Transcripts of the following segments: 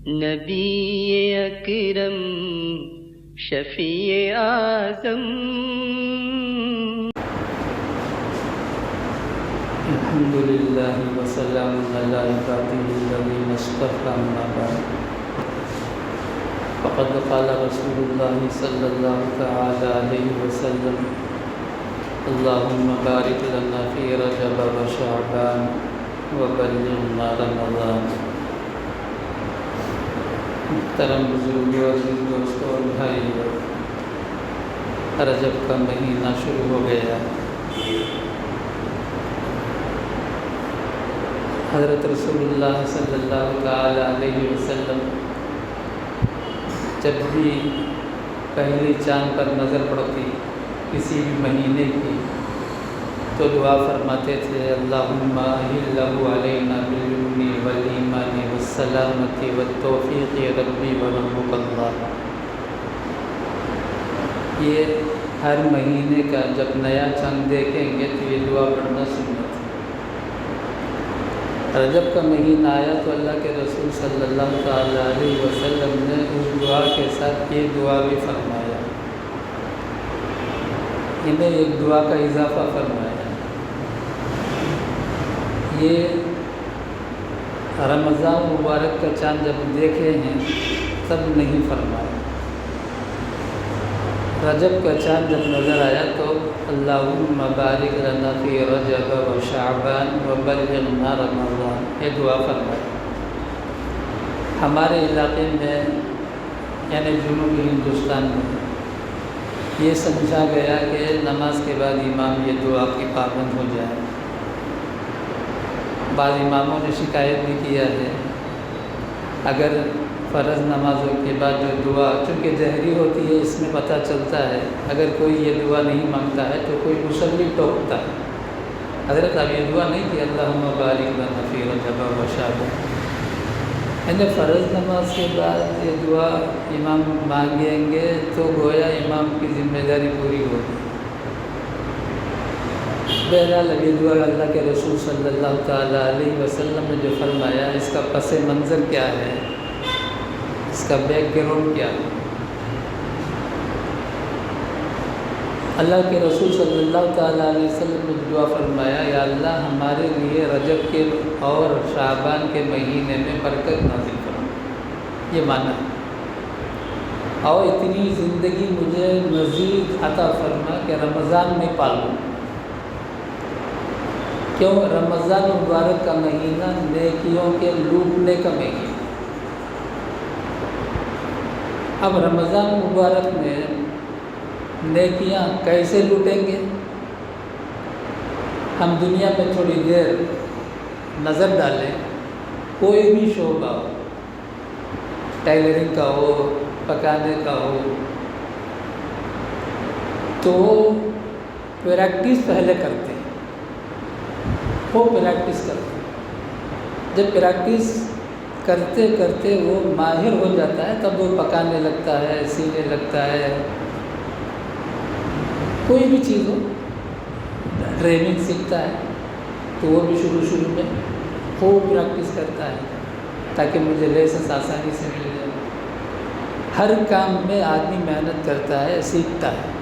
نبی اکرم شفیع اعظم الحمدللہ وسلام علی عبادہ الذین اصطفى اما بعد فقد قال رسول اللہ صلی اللہ تعالی علیہ وسلم اللہم بارک لنا فی رجب و شعبان وبلغنا رمضان۔ محترم بزرگوں، عزیز دوستوں اور بھائیوں، رجب کا مہینہ شروع ہو گیا۔ حضرت رسول اللہ صلی اللہ تعالی علیہ وسلم جب بھی پہلی چاند پر نظر پڑتی کسی بھی مہینے کی تو دعا فرماتے تھے اللہم اہلہ علینا بالامن والایمان والسلامۃ والتوفیق ربی وربک اللہ۔ یہ ہر مہینے کا جب نیا چاند دیکھیں گے تو یہ دعا پڑھنا سنت ہے۔ رجب کا مہینہ آیا تو اللہ کے رسول صلی اللہ تعالی علیہ وسلم نے اس دعا کے ساتھ یہ دعا بھی فرمایا، انہیں ایک دعا کا اضافہ فرمایا۔ یہ رمضان مبارک کا چاند جب دیکھے ہیں تب نہیں فرمایا، رجب کا چاند جب نظر آیا تو اللہم بارک لنا فی رجب و شعبان وبلغنا رمضان، یہ دعا فرمائی۔ ہمارے علاقے میں یعنی جنوبی ہندوستان میں یہ سمجھا گیا کہ نماز کے بعد امام یہ دعا کی پابند ہو جائے۔ بعض اماموں نے شکایت بھی کیا ہے اگر فرض نمازوں کے بعد جو دعا چونکہ جہری ہوتی ہے اس میں پتہ چلتا ہے، اگر کوئی یہ دعا نہیں مانگتا ہے تو کوئی مصلی ٹوکتا ہے، حضرت اب یہ دعا نہیں کہ اللہم بارک لنا فی رجب و شعبان، یعنی فرض نماز کے بعد یہ دعا امام مانگیں گے تو گویا امام کی ذمہ داری پوری ہوگی۔ بہرحال اب یہ دعا اللہ کے رسول صلی اللہ تعالیٰ علیہ وسلم نے جو فرمایا اس کا پس منظر کیا ہے، اس کا بیک گراؤنڈ کیا ہے۔ اللہ کے رسول صلی اللہ تعالیٰ علیہ وسلم نے دعا فرمایا یا اللہ ہمارے لیے رجب کے اور شعبان کے مہینے میں برکت نازل فرما، یہ معنی ہے، اور اتنی زندگی مجھے مزید عطا فرما کہ رمضان میں پالوں۔ کیوں؟ رمضان مبارک کا مہینہ نیکیوں کے لوٹنے کا مہینہ۔ اب رمضان مبارک میں نیکیاں کیسے لوٹیں گے؟ ہم دنیا میں تھوڑی دیر نظر ڈالیں، کوئی بھی شعبہ ہو، ٹیلرنگ کا ہو، پکانے کا ہو، تو پریکٹس پہلے کرتے ہیں، وہ پریکٹس کرتے ہیں، جب پریکٹس کرتے کرتے وہ ماہر ہو جاتا ہے تب وہ پکانے لگتا ہے، سینے لگتا ہے، کوئی بھی چیز ہو، ڈرائیونگ سیکھتا ہے تو وہ بھی شروع میں خوب پریکٹس کرتا ہے تاکہ مجھے لائسنس آسانی سے مل جائے۔ ہر کام میں آدمی محنت کرتا ہے، سیکھتا ہے۔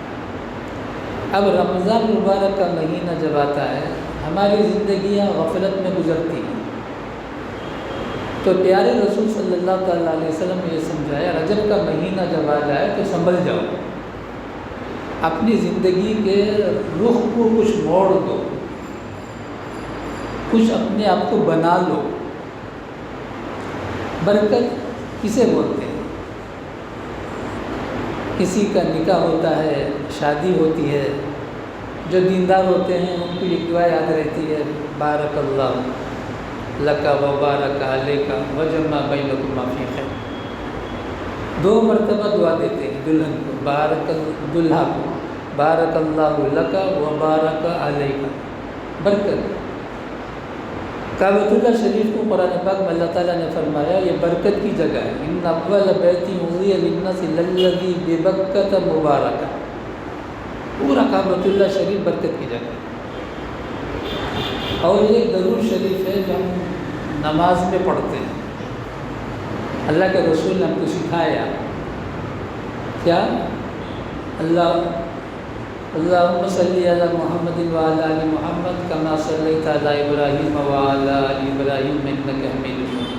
اب رمضان مبارک کا مہینہ جب آتا ہے ہماری زندگیاں غفلت میں گزرتی ہیں، تو پیارے رسول صلی اللہ تعالیٰ علیہ وسلم نے یہ سمجھایا رجب کا مہینہ جب آ جائے تو سنبھل جاؤ، اپنی زندگی کے رخ کو کچھ موڑ دو، کچھ اپنے آپ کو بنا لو۔ برکت کسے بولتے ہیں؟ کسی کا نکاح ہوتا ہے، شادی ہوتی ہے، جو دیندار ہوتے ہیں ان کو یہ دعا یاد رہتی ہے بارک اللہ لک و بارک علیک وجمع بینکما فی خیر۔ 2 مرتبہ دعا دیتے ہیں دلہن کو، دلہا کو بارک اللہ لک و بارک علیک، برکت۔ کعبۃ اللہ شریف کو قرآن پاک میں اللہ تعالیٰ نے فرمایا یہ برکت کی جگہ ہے، ان اول بیت وضع للناس للذی ببکۃ مبارکہ، پورا کعبۃ اللہ شریف برکت کی جگہ ہے۔ اور یہ درود شریف ہے جو ہم نماز میں پڑھتے ہیں، اللہ کے رسول نے ہم کو سکھایا کیا؟ اللہم صلی علی محمد وعلی آل محمد کما صلیت علی ابراہیم وعلی آل ابراہیم انک حمید مجید۔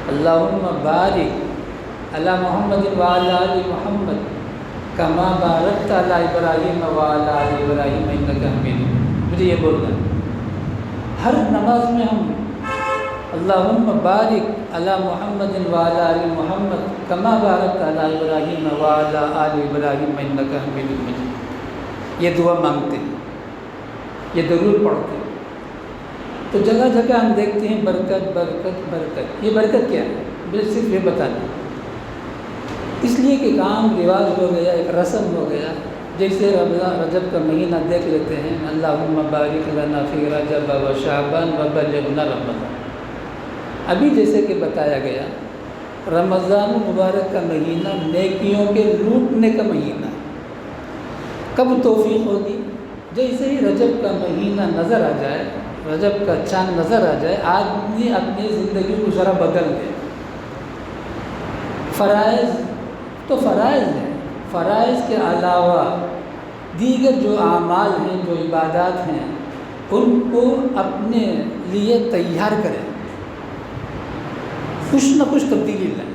اللہم بارک علی محمد وعلی آل محمد کما بارکت علی ابراہیم وعلی آل ابراہیم انک حمید مجید۔ مجھے یہ بولنا ہے ہر نماز میں ہم اللہم بارک علی محمد وعلی آل محمد کما بارکت علی ابراہیم وعلی آل ابراہیم انک حمید مجید، یہ دعا مانگتے ہیں، یہ درود پڑھتے ہیں۔ تو جگہ جگہ ہم دیکھتے ہیں برکت برکت برکت۔ یہ برکت کیا ہے؟ مجھے صرف یہ بتا دیں۔ اس لیے کہ کام رواج ہو گیا، ایک رسم ہو گیا، جیسے رجب کا مہینہ دیکھ لیتے ہیں، اللہم بارک لنا فی رجب و شعبان و بلغنا رمضان۔ ابھی جیسے کہ بتایا گیا، رمضان مبارک کا مہینہ نیکیوں کے لوٹنے کا مہینہ ہے۔ کب توفیق ہوگی؟ جیسے ہی رجب کا مہینہ نظر آ جائے، رجب کا چاند نظر آ جائے، آدمی اپنی زندگی کو ذرا بدل دے۔ فرائض تو فرائض ہیں، فرائض کے علاوہ دیگر جو اعمال ہیں، جو عبادات ہیں، ان کو اپنے لیے تیار کریں، کچھ نہ کچھ تبدیلی لائیں۔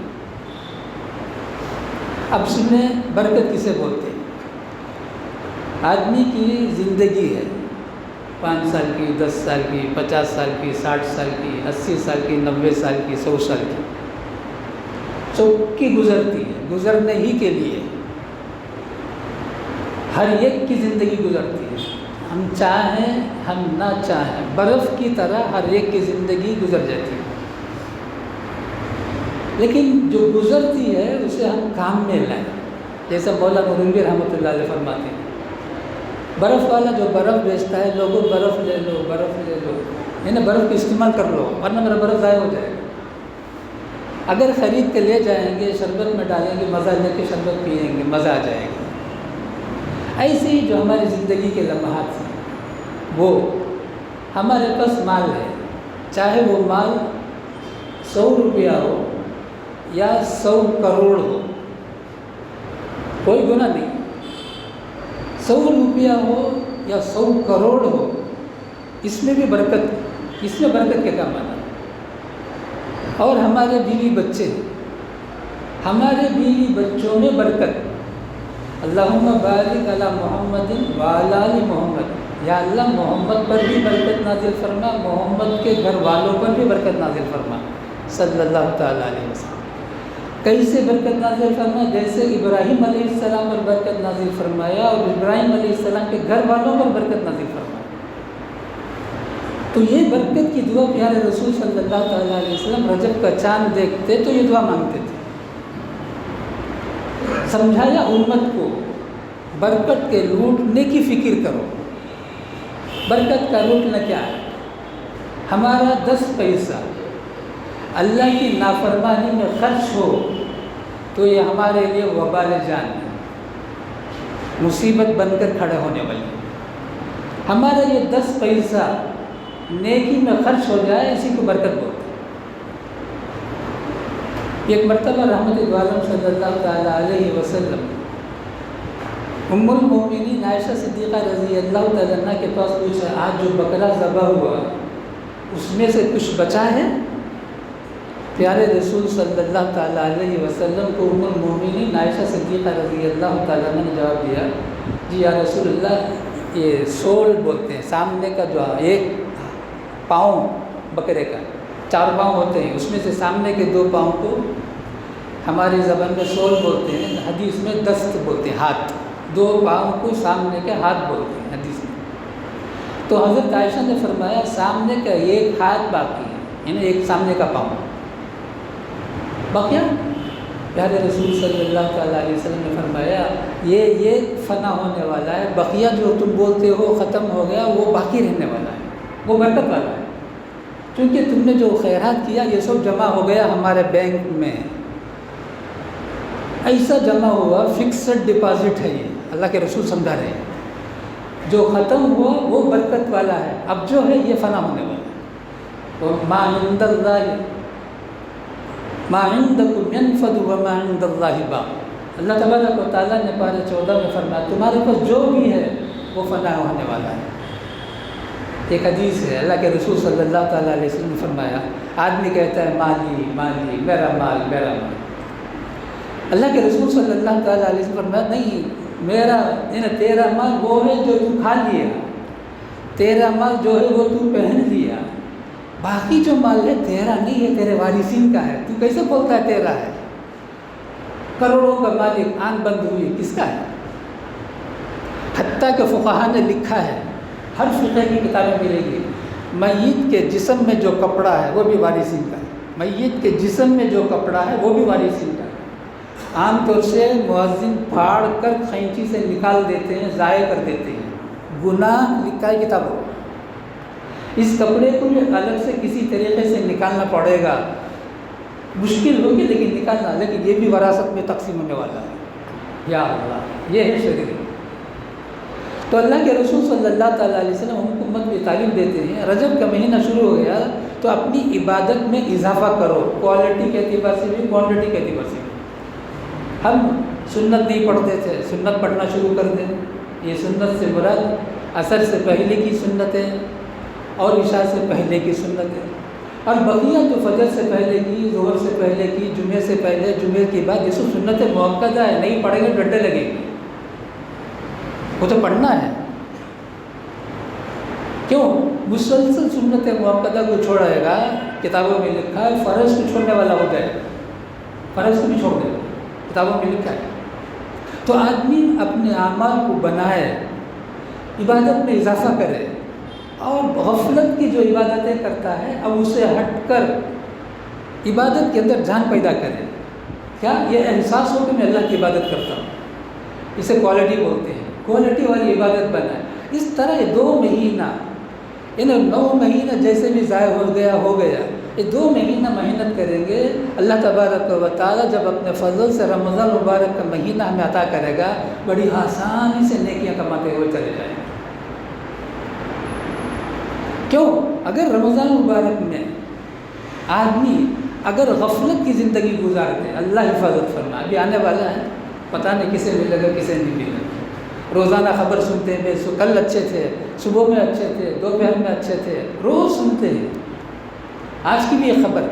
اب سنیں برکت کسے بولتے ہیں؟ آدمی کی زندگی ہے، 5 سال کی، 10 سال کی، 50 سال کی، 60 سال کی، 80 سال کی، 90 سال کی، 100 سال کی، چوکی گزرتی ہے، گزرنے ہی کے لیے ہر ایک کی زندگی گزرتی ہے، ہم چاہیں ہم نہ چاہیں، برف کی طرح ہر ایک کی زندگی گزر جاتی ہے۔ لیکن جو گزرتی ہے اسے ہم کام میں لائیں، جیسا مولانا نورنگی رحمۃ اللہ علیہ فرماتے ہیں، برف والا جو برف بیچتا ہے، لوگوں برف لے لو برف لے لو، یعنی برف کا استعمال کر لو ورنہ میرا برف ضائع ہو جائے گا۔ اگر خرید کے لے جائیں گے، شربت میں ڈالیں گے، مزہ لے کے شربت پئیں گے، مزہ آ جائے گا۔ ایسے ہی جو ہماری زندگی کے لمحات ہیں، وہ ہمارے پاس مال ہے، چاہے وہ مال 100 روپیہ ہو یا 100 کروڑ ہو، کوئی گناہ نہیں۔ 100 روپیہ ہو یا 100 کروڑ ہو، اس میں بھی برکت، اس میں برکت کے کام آنا۔ اور ہمارے بیوی بچے، ہمارے بیوی بچوں میں برکت، اللہم بارک علی محمد وعلی آل محمد، یا اللہ محمد پر بھی برکت نازل فرما، محمد کے گھر والوں پر بھی برکت نازل فرما صلی اللہ تعالیٰ علیہ وسلم۔ کیسے برکت نازل فرما؟ جیسے ابراہیم علیہ السلام پر برکت نازل فرمایا اور ابراہیم علیہ السلام کے گھر والوں پر برکت نازل فرمایا۔ تو یہ برکت کی دعا پیارے رسول صلی اللہ تعالیٰ علیہ وسلم رجب کا چاند دیکھتے تو یہ دعا مانگتے تھے۔ سمجھایا امت کو برکت کے لوٹنے کی فکر کرو۔ برکت کا لوٹنا کیا ہے؟ ہمارا 10 پیسہ اللہ کی نافرمانی میں خرچ ہو تو یہ ہمارے لیے وبال جان ہے، مصیبت بن کر کھڑے ہونے والی۔ ہمارا یہ 10 پیسہ نیکی میں خرچ ہو جائے، اسی کو برکت بولتے ہیں۔ ایک مرتبہ رحمت عالم صلی اللہ تعالیٰ علیہ وسلم ام المومنین عائشہ صدیقہ رضی اللہ تعالیٰ عنہ کے پاس پوچھا، آج جو بکرا ذبح ہوا اس میں سے کچھ بچا ہے؟ پیارے رسول صلی اللہ تعالیٰ علیہ وسلم کو ام المومنین عائشہ صدیقہ رضی اللہ تعالیٰ عنہ نے جواب دیا، جی یا رسول اللہ، یہ سول بولتے ہیں، سامنے کا جو ایک پاؤں بکرے کا 4 پاؤں ہوتے ہیں، اس میں سے سامنے کے 2 پاؤں کو ہماری زبان میں سول بولتے ہیں، حدیث میں دست بولتے ہیں، ہاتھ، 2 پاؤں کو سامنے کے ہاتھ بولتے ہیں حدیث میں۔ تو حضرت عائشہ نے فرمایا سامنے کا ایک ہاتھ باقی ہے، یعنی ایک سامنے کا پاؤں باقی۔ پیارے رسول صلی اللہ تعالیٰ علیہ وسلم نے فرمایا یہ فنا ہونے والا ہے، بقیہ جو تم بولتے ہو ختم ہو گیا، وہ باقی رہنے والا ہے، وہ برکت والا ہے، کیونکہ تم نے جو خیرات کیا یہ سب جمع ہو گیا ہمارے بینک میں، ایسا جمع ہوا، فکسڈ ڈپازٹ ہے یہ، اللہ کے رسول سمجھا رہے ہیں، جو ختم ہوا وہ برکت والا ہے، اب جو ہے یہ فنا ہونے والا ہے۔ وَمَا عِندَ اللَّهِ ما عندکم ینفد وما عند اللہ باق۔ اللہ تبارک و تعالیٰ نے پارہ 14 میں فرمایا تمہارے پاس جو بھی ہے وہ فنا ہونے والا ہے۔ ایک حدیث ہے، اللہ کے رسول صلی اللہ تعالیٰ علیہ وسلم نے فرمایا، آدمی کہتا ہے مالی مالی، میرا مال میرا مال۔ اللہ کے رسول صلی اللہ تعالیٰ علیہ وسلم نے فرمایا نہیں، میرا تیرا مال وہ ہے جو تو کھا لیا، تیرا مال جو ہے وہ تو پہن لیا، باقی جو مال ہے تیرا نہیں ہے، تیرے وارثین کا ہے۔ تو کیسے بولتا ہے تیرا ہے؟ کروڑوں کا مالک، آنکھ بند ہوئی، کس کا ہے؟ حتیٰ کہ فقہا نے لکھا ہے، ہر فقہ کی کتابیں ملے گی، میت کے جسم میں جو کپڑا ہے وہ بھی وارثین کا ہے، میت کے جسم میں جو کپڑا ہے وہ بھی وارثین کا ہے۔ عام طور سے مؤذن پھاڑ کر خینچی سے نکال دیتے ہیں، ضائع کر دیتے ہیں، گناہ لکھا ہے کتابوں۔ اس کپڑے کو بھی الگ سے کسی طریقے سے نکالنا پڑے گا، مشکل ہوگی لیکن نکالنا، لیکن یہ بھی وراثت میں تقسیم ہونے والا ہے۔ یا اللہ، یہ ہے شریعت۔ تو اللہ کے رسول صلی اللہ تعالیٰ علیہ وسلم ہم کو امت میں تعلیم دیتے ہیں، رجب کا مہینہ شروع ہو گیا تو اپنی عبادت میں اضافہ کرو، کوالٹی کے اعتبار سے بھی، کوانٹٹی کے اعتبار سے بھی۔ ہم سنت نہیں پڑھتے تھے، سنت پڑھنا شروع کر دیں۔ یہ سنت سے مراد عصر سے پہلے کی سنت ہے اور عشاء سے پہلے کی سنت ہے، اور بقیہ جو فجر سے پہلے کی، ظہر سے پہلے کی، جمعے سے پہلے، جمعے کے بعد، یہ سب سنت مؤکدہ ہے، نہیں پڑھیں گے ڈنڈے لگیں گے، وہ تو پڑھنا ہے۔ کیوں؟ مسلسل سنت مؤکدہ کو چھوڑے گا، کتابوں میں لکھا ہے فرض کو چھوڑنے والا ہو جائے گا، فرض کو بھی چھوڑ دے گا، کتابوں میں لکھا ہے۔ تو آدمی اپنے اعمال کو بنائے، عبادت میں اضافہ کرے، اور غفلت کی جو عبادتیں کرتا ہے اب اسے ہٹ کر عبادت کے اندر جان پیدا کرے۔ کیا یہ احساس ہو کہ میں اللہ کی عبادت کرتا ہوں، اسے کوالٹی بولتے ہیں، کوالٹی والی عبادت بنائے۔ اس طرح یہ 2 مہینہ، یعنی 9 مہینہ جیسے بھی ضائع ہو گیا، یہ 2 مہینہ محنت کریں گے، اللہ تبارک و تعالیٰ جب اپنے فضل سے رمضان مبارک کا مہینہ ہمیں عطا کرے گا، بڑی آسانی سے نیکیاں کماتے ہوئے چلے جائیں گے۔ کیوں؟ اگر رمضان مبارک میں آدمی اگر غفلت کی زندگی گزارتے، اللہ حفاظت فرما، ابھی آنے والا ہے، پتہ نہیں کسے ملے گا کسے نہیں ملے گا۔ روزانہ خبر سنتے ہیں، کل اچھے تھے، صبح میں اچھے تھے، دوپہر میں اچھے تھے، روز سنتے ہیں، آج کی بھی ایک خبر،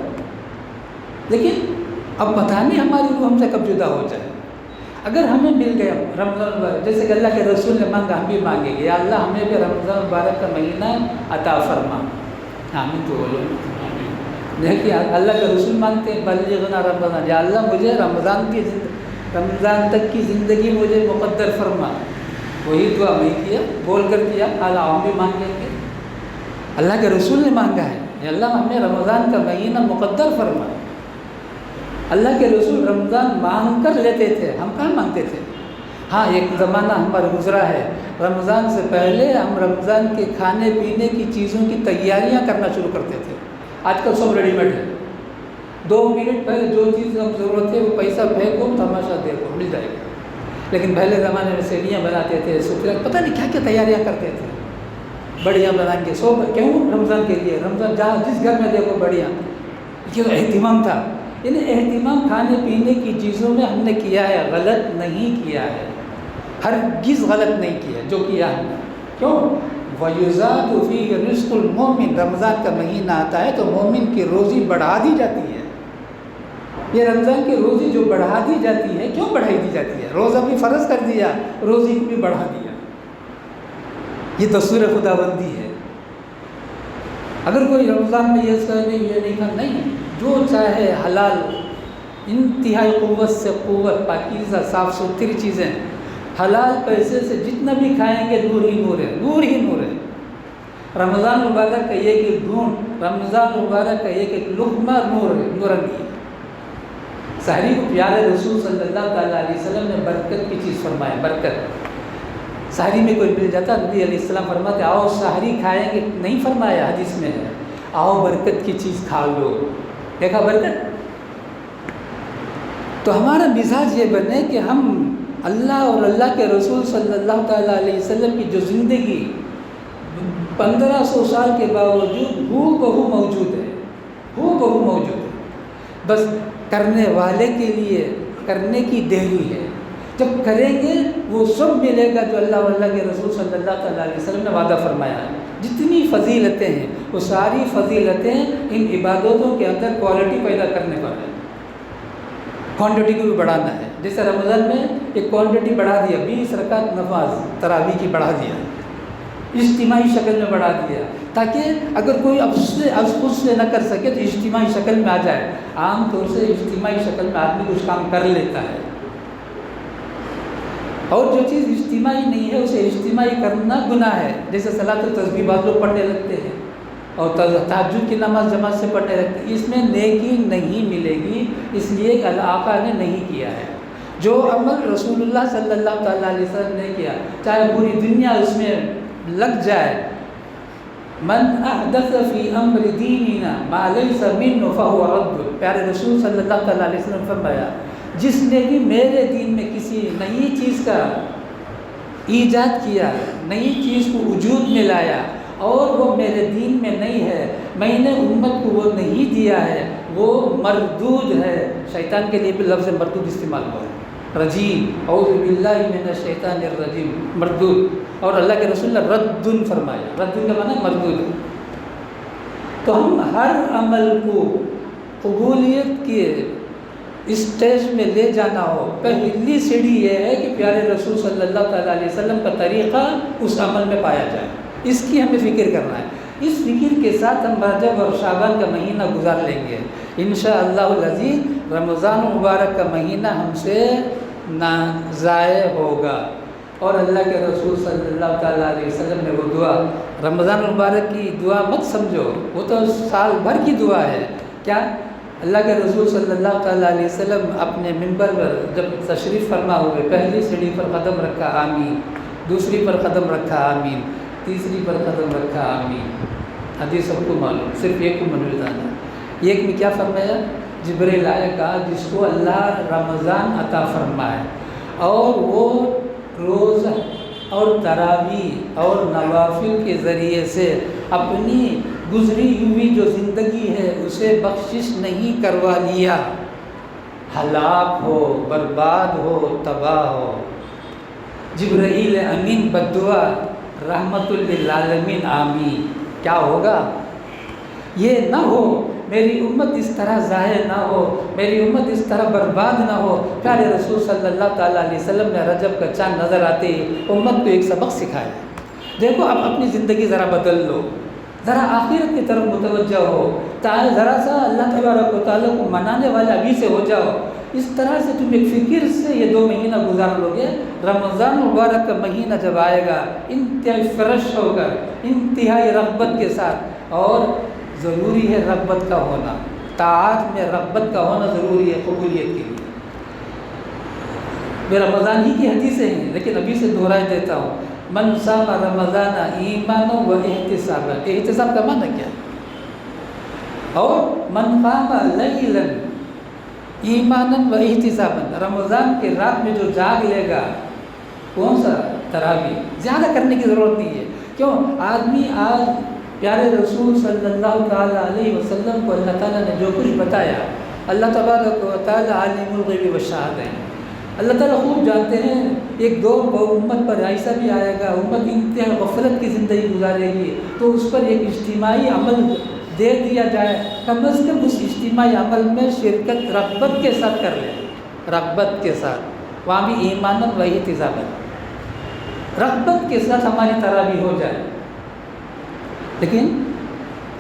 لیکن اب پتہ نہیں ہماری روح ہم سے کب جدا ہو جائے۔ اگر ہمیں مل گیا رمضان مبارک، جیسے کہ اللہ کے رسول نے مانگا، ہم بھی مانگیں گے، یا اللہ ہمیں بھی رمضان مبارک کا مہینہ عطا فرما۔ آمین تو بولو، نہیں کہ اللہ کے رسول مانگتے ہیں بلغنا رمضان، یا اللہ مجھے رمضان تک کی زندگی مجھے مقدر فرما۔ وہی دعا میں کیا، بول کر کیا، اللہ ہم بھی مانگیں گے۔ اللہ کے رسول نے مانگا ہے، یا اللہ ہمیں رمضان کا مہینہ مقدر فرما۔ اللہ کے رسول رمضان مانگ کر لیتے تھے، ہم کہاں مانگتے تھے؟ ہاں، ایک زمانہ ہمارا گزرا ہے، رمضان سے پہلے ہم رمضان کے کھانے پینے کی چیزوں کی تیاریاں کرنا شروع کرتے تھے۔ آج کل سب ریڈی میڈ ہے، 2 منٹ پہلے جو چیز ہم ضرورت ہے وہ پیسہ پھینکو، تماشا دیکھو، مل جائے گا۔ لیکن پہلے زمانے میں سیویاں بناتے تھے، پتہ نہیں کیا کیا تیاریاں کرتے تھے، بڑھیا بنائیں گے سو، کیوں؟ رمضان کے لیے، رمضان جہاں جس گھر میں دیکھو بڑھیا، یہ اہتمام تھا۔ یعنی اہتمام کھانے پینے کی چیزوں میں ہم نے کیا ہے، غلط نہیں کیا ہے، ہرگز غلط نہیں کیا جو کیا ہم نے۔ کیوں؟ وَيُزَادُ فِيهِ رِزْقُ الْمُؤْمِنِ، رمضان کا مہینہ آتا ہے تو مومن کی روزی بڑھا دی جاتی ہے۔ یہ رمضان کی روزی جو بڑھا دی جاتی ہے، کیوں بڑھائی دی جاتی ہے؟ روزہ بھی فرض کر دیا، روزی کو بھی بڑھا دیا، یہ دستور خدا بندی ہے۔ اگر کوئی رمضان میں یہ نہیں کھا، نہیں، جو چاہے حلال، انتہائی قوت سے قوت، پاکیزہ صاف ستھری چیزیں، حلال پیسے سے جتنا بھی کھائیں گے نور ہی نور ہے، نور ہی نور ہے۔ رمضان مبارک کا ایک ایک گھونٹ، رمضان مبارک کا ایک ایک لقمہ نور ہے، نورانی ہے۔ سحری کو پیارے رسول صلی اللہ تعالیٰ علیہ وسلم نے برکت کی چیز فرمایا، برکت۔ سحری میں کوئی مل جاتا، نبی علیہ السلام فرماتے آؤ سحری کھائیں گے، نہیں فرمایا، حدیث میں ہے آؤ برکت کی چیز کھا لو۔ دیکھا برکت؟ تو ہمارا مزاج یہ بنے کہ ہم اللہ اور اللہ کے رسول صلی اللہ تعالیٰ علیہ وسلم کی جو زندگی 1500 سال کے باوجود ہو بہو موجود ہے، ہو بہو موجود ہے، بس کرنے والے کے لیے کرنے کی دیری ہے. جب کریں گے وہ سب ملے گا جو اللہ واللہ کے رسول صلی اللہ تعالیٰ علیہ وسلم نے وعدہ فرمایا ہے. جتنی فضیلتیں ہیں وہ ساری فضیلتیں ان عبادتوں کے اندر کوالٹی پیدا کرنے پر ہیں. کوانٹٹی کو بھی بڑھانا ہے. جیسے رمضان میں ایک کوانٹٹی بڑھا دیا، 20 رکعت نماز تراویح کی بڑھا دیا، اجتماعی شکل میں بڑھا دیا، تاکہ اگر کوئی اب خود سے نہ کر سکے تو اجتماعی شکل میں آ جائے. عام طور سے اجتماعی شکل میں آدمی کچھ کام کر لیتا ہے، اور جو چیز اجتماعی نہیں ہے اسے اجتماعی کرنا گناہ ہے. جیسے صلاۃ التسبیح بعض لوگ پڑھنے لگتے ہیں اور تہجد کی نماز جماعت سے پڑھنے لگتے ہیں. اس میں نیکی نہیں ملے گی، اس لیے کہ آقا نے نہیں کیا ہے. جو عمل رسول اللہ صلی اللہ تعالیٰ علیہ وسلم نے کیا، چاہے پوری دنیا اس میں لگ جائے، من احدث فی امر دیننا ما لیس منہ فہو رد. پیارے رسول صلی اللہ تعالیٰ علیہ وسلم فرمایا، جس نے بھی میرے دین میں کسی نئی چیز کا ایجاد کیا، نئی چیز کو وجود میں لایا اور وہ میرے دین میں نہیں ہے، میں نے امت کو وہ نہیں دیا ہے، وہ مردود ہے. شیطان کے لیے بھی لفظ مردود استعمال ہوا ہے، رجیم، اعوذ باللہ من الشیطان الرجیم، مردود. اور اللہ کے رسول نے ردن فرمایا، ردن کا معنی مردود. تو ہم ہر عمل کو قبولیت کے اسٹیج میں لے جانا ہو، پہلی سیڑھی یہ ہے کہ پیارے رسول صلی اللہ تعالیٰ علیہ وسلم کا طریقہ اس عمل میں پایا جائے. اس کی ہمیں فکر کرنا ہے. اس فکر کے ساتھ ہم رجب اور شعبان کا مہینہ گزار لیں گے انشاءاللہ العزیز. رمضان مبارک کا مہینہ ہم سے نہ ضائع ہوگا. اور اللہ کے رسول صلی اللہ تعالیٰ علیہ وسلم نے وہ دعا، رمضان مبارک کی دعا مت سمجھو، وہ تو سال بھر کی دعا ہے. کیا اللہ کے رسول صلی اللہ تعالیٰ علیہ وسلم اپنے منبر پر جب تشریف فرما ہوئے، پہلی سیڑھی پر قدم رکھا آمین، دوسری پر قدم رکھا آمین، تیسری پر قدم رکھا آمین. حدیث سب کو معلوم، صرف ایک کو منوزانا. ایک میں کیا فرمایا؟ جبریل آئے، کہا جس کو اللہ رمضان عطا فرمائے اور وہ روزہ اور تراویح اور نوافل کے ذریعے سے اپنی گزری ہوئی جو زندگی ہے اسے بخشش نہیں کروا لیا، ہلاک ہو، برباد ہو، تباہ ہو. جبرائیل امین بدعا رحمت للعالمین آمین. کیا ہوگا؟ یہ نہ ہو میری امت اس طرح ضائع نہ ہو، میری امت اس طرح برباد نہ ہو. پیارے رسول صلی اللہ تعالیٰ علیہ وسلم نے رجب کا چاند نظر آتے ہی امت کو ایک سبق سکھایا. دیکھو اب اپنی زندگی ذرا بدل لو، ذرا آخرت کی طرف متوجہ ہو، ذرا سا اللہ تبارک و تعالیٰ کو منانے والے ابھی سے ہو جاؤ. اس طرح سے تم ایک فکر سے یہ 2 مہینہ گزار لو گے. رمضان مبارک کا مہینہ جب آئے گا انتہائی فرش ہو کر، انتہائی رغبت کے ساتھ، اور ضروری ہے رغبت کا ہونا، طاعات میں رغبت کا ہونا ضروری ہے قبولیت کے لیے. میں رمضان ہی کی حدیثیں ہیں لیکن ابھی سے دہرائے دیتا ہوں. من صام رمضان ایمانا و احتسابا، احتساب کا معنی کیا ہے؟ اور من قام لیلا ایمانا و احتسابا، رمضان کے رات میں جو جاگ لے گا، کون سا؟ تراویح. زیادہ کرنے کی ضرورت نہیں ہے. کیوں؟ آدمی آج پیارے رسول صلی اللہ تعالیٰ علیہ وسلم کو اللہ تعالیٰ نے جو کچھ بتایا، اللہ تبارک و تعالیٰ عالم الغیب والشہادہ ہے. اللہ تعالیٰ خوب جانتے ہیں ایک دور امت پر ایسا بھی آئے گا، امت انتہائی غفلت کی زندگی گزارے گی، تو اس پر ایک اجتماعی عمل دے دیا جائے. کم از کم اس اجتماعی عمل میں شرکت رغبت کے ساتھ کر لیں، رغبت کے ساتھ، وہاں بھی ایمانا و احتسابا، رغبت کے ساتھ ہماری تراویح ہو جائے. لیکن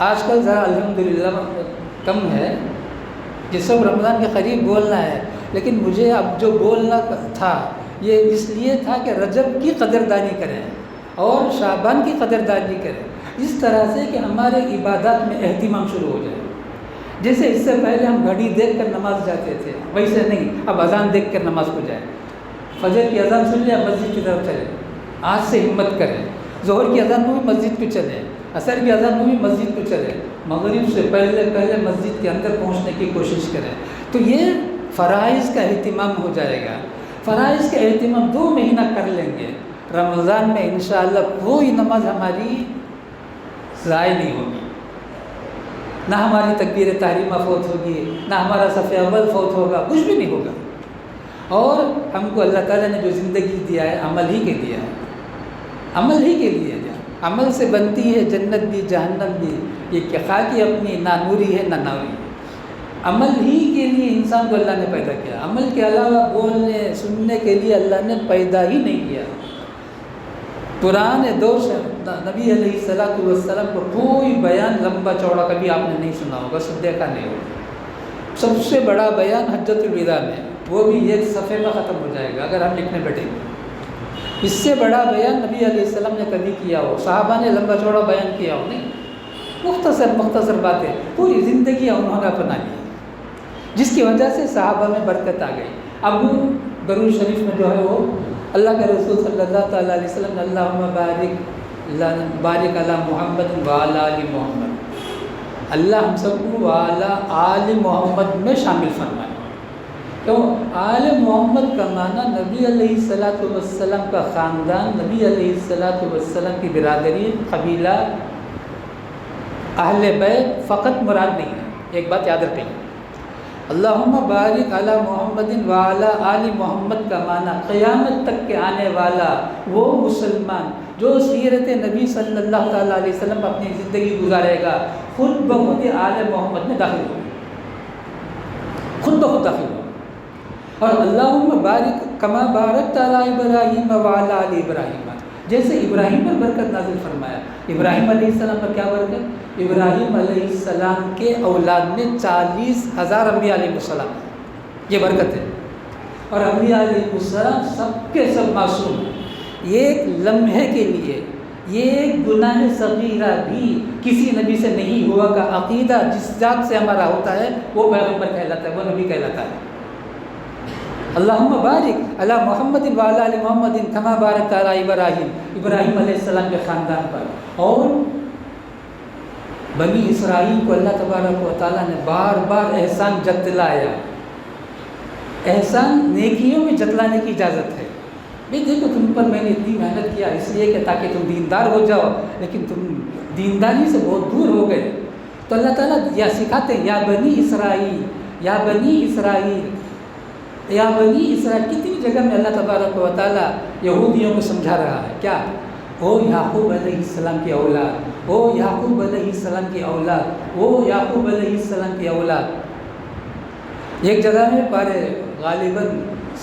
آج کل ذرا الحمدللہ کم ہے کہ سب رمضان کے قریب بولنا ہے، لیکن مجھے اب جو بولنا تھا یہ اس لیے تھا کہ رجب کی قدردانی کریں اور شعبان کی قدردانی کریں، اس طرح سے کہ ہمارے عبادات میں اہتمام شروع ہو جائے. جیسے اس سے پہلے ہم گھڑی دیکھ کر نماز جاتے تھے، ویسے نہیں، اب اذان دیکھ کر نماز کو جائیں. فجر کی اذان سن لیا، مسجد کی طرف چلیں، آج سے ہمت کریں. ظہر کی اذان میں بھی مسجد کو چلیں، عصر کی اذان میں بھی مسجد کو چلیں، مغرب سے پہلے مسجد کے اندر پہنچنے کی کوشش کریں. تو یہ فرائض کا اہتمام ہو جائے گا. فرائض کا اہتمام 2 مہینہ کر لیں گے، رمضان میں انشاءاللہ کوئی نماز ہماری ضائع نہیں ہوگی. نہ ہماری تکبیر تحریمہ فوت ہوگی، نہ ہمارا صف اول فوت ہوگا، کچھ بھی نہیں ہوگا۔ اور ہم کو اللہ تعالیٰ نے جو زندگی دیا ہے عمل ہی کے دیا ہے، عمل ہی کے لیے دیا۔ عمل سے بنتی ہے جنت بھی جہنم بھی، یہ کہ خاکی اپنی نہ نوری ہے نہ ناوری۔ عمل ہی کے لیے انسان کو اللہ نے پیدا کیا، عمل کے علاوہ بولنے سننے کے لیے اللہ نے پیدا ہی نہیں کیا۔ پرانے دور سے نبی علیہ السلام کو کوئی بیان لمبا چوڑا کبھی آپ نے نہیں سنا ہوگا، سب دیکھا نہیں ہوگا۔ سب سے بڑا بیان حجۃ الوداع میں، وہ بھی ایک صفحے میں ختم ہو جائے گا اگر ہم لکھنے بیٹھیں گے۔ اس سے بڑا بیان نبی علیہ السلام نے کبھی کیا ہو، صحابہ نے لمبا چوڑا بیان کیا ہو نہیں، مختصر باتیں پوری زندگی انہوں نے اپنا لی، جس کی وجہ سے صحابہ میں برکت آ گئی۔ اب درود شریف میں جو ہے وہ اللہ کے رسول صلی اللہ تعالیٰ علیہ وسلم اللہم بارک علی محمد وعلی آل محمد، اللہ ہم سب کو وعلی آل محمد میں شامل فرمائے۔ تو آل محمد کا معنی نبی علیہ السلام کا خاندان، نبی علیہ السلام کی برادری، قبیلہ، اہل بیت فقط مراد نہیں ہے۔ ایک بات یاد رکھیں، اللہم بارک علی محمد وعلی آل محمد کا معنی قیامت تک کے آنے والا وہ مسلمان جو سیرت نبی صلی اللہ تعالیٰ علیہ وسلم پر اپنی زندگی گزارے گا، خود بخود آل محمد میں داخل ہوگا، خود بخود داخل ہوگا۔ اور اللہم بارک کما بارکت علی ابراہیم وعلی آل ابراہیم، جیسے ابراہیم پر برکت نازل فرمایا، ابراہیم علیہ السلام پر کیا برکت؟ ابراہیم علیہ السلام کے اولاد میں 40,000 انبیاء علیہ السلام، یہ برکت ہے۔ اور انبیاء علیہ السلام سب کے سب معصوم، ایک لمحے کے لیے یہ گناہ صغیرہ بھی کسی نبی سے نہیں ہوا کا عقیدہ جس ذات سے ہمارا ہوتا ہے وہ پیغمبر کہلاتا ہے، وہ نبی کہلاتا ہے۔ اللہم بارک علی محمد وعلی آل محمد کما بارکت علی ابراہیم، ابراہیم علیہ السلام کے خاندان پر۔ اور بنی اسرائیل کو اللہ تبارک و تعالیٰ نے بار بار احسان جتلایا، احسان نیکیوں میں جتلانے کی اجازت ہے۔ بھئی دیکھو تم پر میں نے اتنی محنت کیا اس لیے کہ تاکہ تم دیندار ہو جاؤ، لیکن تم دینداری سے بہت دور ہو گئے، تو اللہ تعالیٰ یا سکھاتے ہیں یا بنی اسرائیل، یا بنی اسرائیل، یا بنی اسرائیل، کتنی جگہ میں اللہ تبارک و تعالیٰ یہودیوں کو سمجھا رہا ہے کیا؟ او یعقوب علیہ السلام کی اولاد، او یعقوب علیہ السلام کی اولاد، او یعقوب علیہ السلام کی اولاد۔ ایک جگہ میں پارے غالباً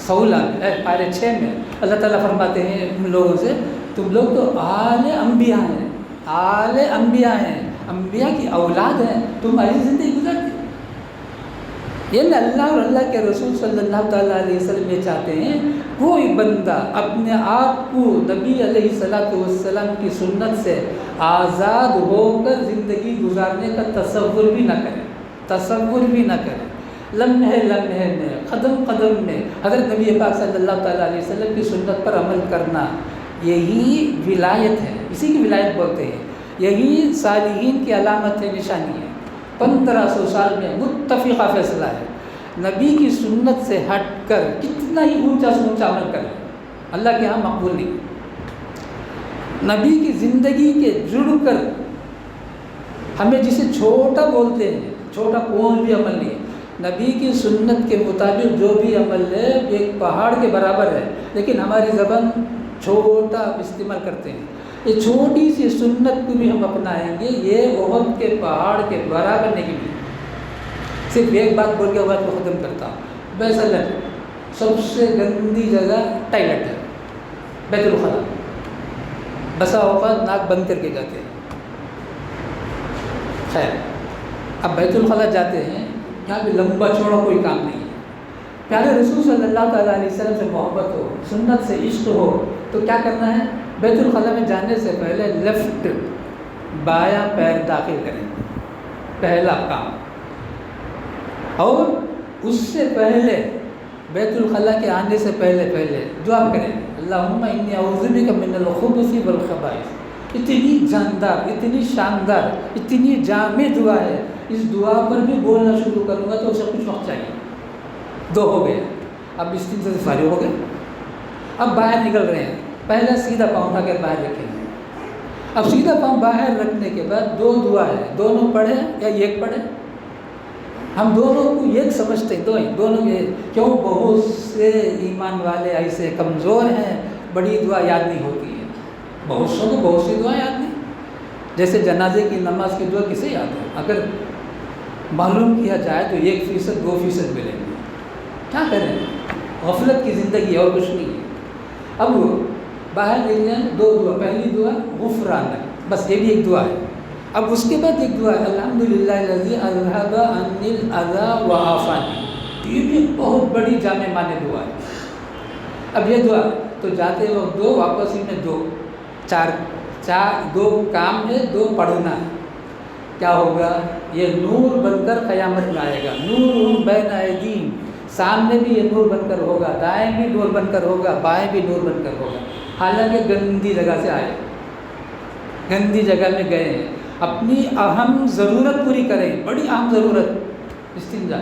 16 پارے 6 میں اللہ تعالیٰ فرماتے ہیں ان لوگوں سے، تم لوگ تو آل انبیاء ہیں، آل انبیاء ہیں، انبیاء کی اولاد ہیں، تم ایسی زندگی گزارتے۔ یہ اللہ اور اللہ کے رسول صلی اللہ تعالیٰ علیہ وسلم یہ چاہتے ہیں کوئی بندہ اپنے آپ کو نبی علیہ السلام کی سنت سے آزاد ہو کر زندگی گزارنے کا تصور بھی نہ کرے، تصور بھی نہ کرے۔ لمحے لمحے میں، قدم قدم میں حضرت نبی پاک صلی اللہ تعالیٰ علیہ وسلم کی سنت پر عمل کرنا، یہی ولایت ہے، اسی کی ولایت بولتے ہیں، یہی صالحین کی علامت ہے، نشانی ہے۔ 1500 سال میں متفقہ فیصلہ ہے، نبی کی سنت سے ہٹ کر کتنا ہی اونچا سے اونچا عمل کرے اللہ کے ہاں مقبول نہیں۔ نبی کی زندگی کے جڑ کر ہمیں جسے چھوٹا بولتے ہیں، چھوٹا کوئی بھی عمل نہیں ہے، نبی کی سنت کے مطابق جو بھی عمل ہے ایک پہاڑ کے برابر ہے، لیکن ہماری زبان چھوٹا استعمال کرتے ہیں۔ یہ چھوٹی سی سنت کو بھی ہم اپنائیں گے، یہ احد کے پہاڑ کے برابر نہیں ہے۔ صرف ایک بات بول کے بات کو ختم کرتا ہوں، بیت سب سے گندی جگہ ٹائلٹ ہے، بیت الخلا، بسا اوقات ناک بند کر کے جاتے ہیں۔ خیر، اب بیت الخلا جاتے ہیں، یہاں پہ لمبا چوڑا کوئی کام نہیں ہے، پیارے رسول صلی اللہ تعالیٰ علیہ وسلم سے محبت ہو، سنت سے عشق ہو، تو کیا کرنا ہے؟ بیت الخلا میں جانے سے پہلے لیفٹ بایاں پیر داخل کریں، پہلا کام۔ اور اس سے پہلے بیت الخلا کے آنے سے پہلے دعا کریں، اللہم انی اعوذ بک من الخبث والخبائث۔ اتنی جاندار، اتنی شاندار، اتنی جامع دعا ہے، اس دعا پر بھی بولنا شروع کروں گا تو اسے کچھ وقت چاہیے۔ 2 ہو گئے، اب اس 3 سے فارغ ہو گئے، اب باہر نکل رہے ہیں، پہلے سیدھا پاؤں اٹھا کر باہر رکھیں گے، اب سیدھا پاؤں باہر رکھنے کے بعد دو دعا ہے، دونوں پڑھیں یا ایک پڑھیں؟ ہم دونوں کو ایک سمجھتے ہیں، دونوں کے کیوں؟ بہت سے ایمان والے ایسے کمزور ہیں، بڑی دعا یاد نہیں ہوتی ہے، بہت سی دعا یاد نہیں. جیسے جنازے کی نماز کی دعا کسے یاد ہے؟ اگر معلوم کیا جائے تو 1%، 2% ملیں گے. کیا کریں؟ غفلت کی زندگی اور کچھ نہیں ہے. اب باہر نکلیں، دو دعا، پہلی دعا غفران، بس یہ بھی ایک دعا ہے. اب اس کے بعد ایک دعا ہے الحمدللہ الذی اذھب عنی الاذی وعافانی، یہ بھی ایک بہت بڑی جامع معنی دعا ہے. اب یہ دعا تو جاتے وقت دو، واپس ہی میں دو، چار دو کام ہے، دو پڑھنا ہے. کیا ہوگا؟ یہ نور بن کر قیامت میں آئے گا. نور بین ایدیہم، سامنے بھی یہ نور بن کر ہوگا، دائیں بھی نور بن کر ہوگا، بائیں بھی نور بن کر ہوگا. حالانکہ گندی جگہ سے آئے، گندی جگہ میں گئے ہیں. اپنی اہم ضرورت پوری کریں، بڑی اہم ضرورت استنجا،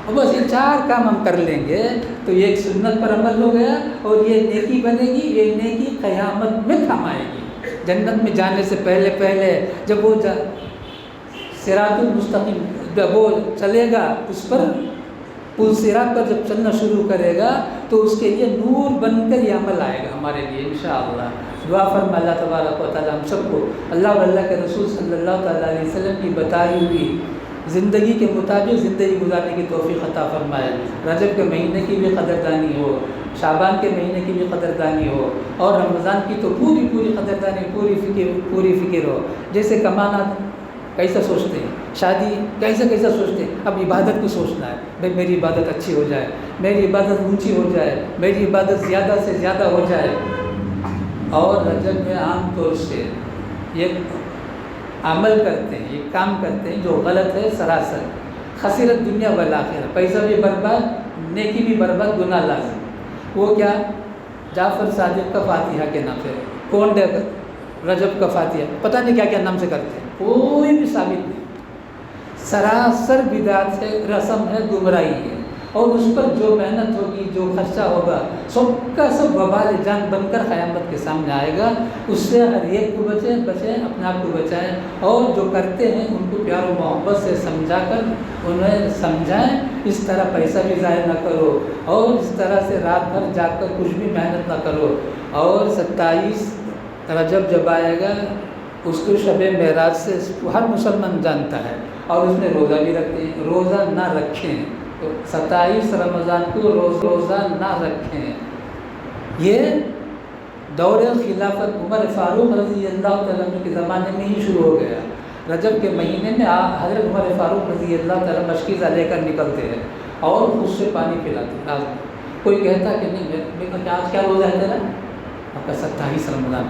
اور بس یہ 4 کام ہم کر لیں گے تو یہ ایک سنت پر عمل ہو گیا اور یہ نیکی بنے گی. یہ نیکی قیامت میں کام آئے گی. جنت میں جانے سے پہلے جب وہ صراط المستقیم جب وہ چلے گا، اس پر پل صراط پر جب چلنا شروع کرے گا تو اس کے لیے نور بن کر یہ عمل آئے گا ہمارے لیے انشاءاللہ. دعا فرما اللہ تبارک و تعالی ہم سب کو اللہ اور اللہ کے رسول صلی اللہ تعالیٰ علیہ وسلم کی بتائی ہوئی زندگی کے مطابق زندگی گزارنے کی توفیق عطا فرمائے. رجب کے مہینے کی بھی قدردانی ہو، شعبان کے مہینے کی بھی قدردانی ہو، اور رمضان کی تو پوری قدردانی، پوری فکر ہو. جیسے کمانا کیسا سوچتے ہیں، شادی کیسا سوچتے ہیں، اب عبادت کو سوچنا ہے. بھائی میری عبادت اچھی ہو جائے، میری عبادت اونچی ہو جائے، میری عبادت زیادہ سے زیادہ ہو جائے. اور رجب میں عام طور سے یہ عمل کرتے ہیں، یہ کام کرتے ہیں جو غلط ہے سراسر. خسرت دنیا والآخرہ، پیسہ بھی برباد، نیکی بھی برباد، گناہ لازم. وہ کیا؟ جعفر صادق کا فاتحہ کے نام سے، کون دے رجب کا فاتحہ، پتہ نہیں کیا نام سے کرتے ہیں، کوئی بھی ثابت نہیں. سراسر بدعت ہے، رسم ہے، گمراہی ہے. اور اس پر جو محنت ہوگی، جو خرچہ ہوگا، سب کا سب وبال جان بن کر قیامت کے سامنے آئے گا. اس سے ہر ایک کو بچیں، اپنے آپ کو بچائیں. اور جو کرتے ہیں ان کو پیار و محبت سے سمجھا کر انہیں سمجھائیں. اس طرح پیسہ بھی ضائع نہ کرو، اور اس طرح سے رات بھر جاگ کر کچھ بھی محنت نہ کرو. اور 27 رجب جب آئے گا اس کو شب معراج سے ہر مسلمان جانتا ہے، اور اس میں روزہ بھی رکھتے ہیں. روزہ نہ رکھیں تو 27 رمضان کو روزہ نہ رکھیں. یہ دور خلافت عمر فاروق رضی اللہ تعالیٰ عنہ کے زمانے میں ہی شروع ہو گیا. رجب کے مہینے میں حضرت عمر فاروق رضی اللہ تعالیٰ مشکیزہ لے کر نکلتے ہیں اور خود سے پانی پلاتے ہیں. کوئی کہتا کہ نہیں آج کیا روزہ ہے تیرا؟ آپ کا 27 رمضان.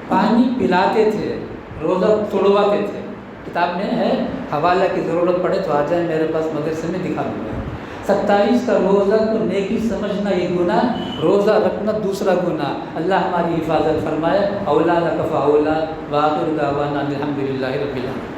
پانی پلاتے تھے، روزہ توڑواتے تھے. کتاب میں ہے، حوالہ کی ضرورت پڑے تو آ جائیں میرے پاس، مدرسے میں دکھا دوں گا. 27 کا روزہ کو نیکی سمجھنا ایک گناہ، روزہ رکھنا دوسرا گناہ. اللہ ہماری حفاظت فرمائے. اولا لک فاولا، وآخر دعوانا الحمدللہ رب العالمین.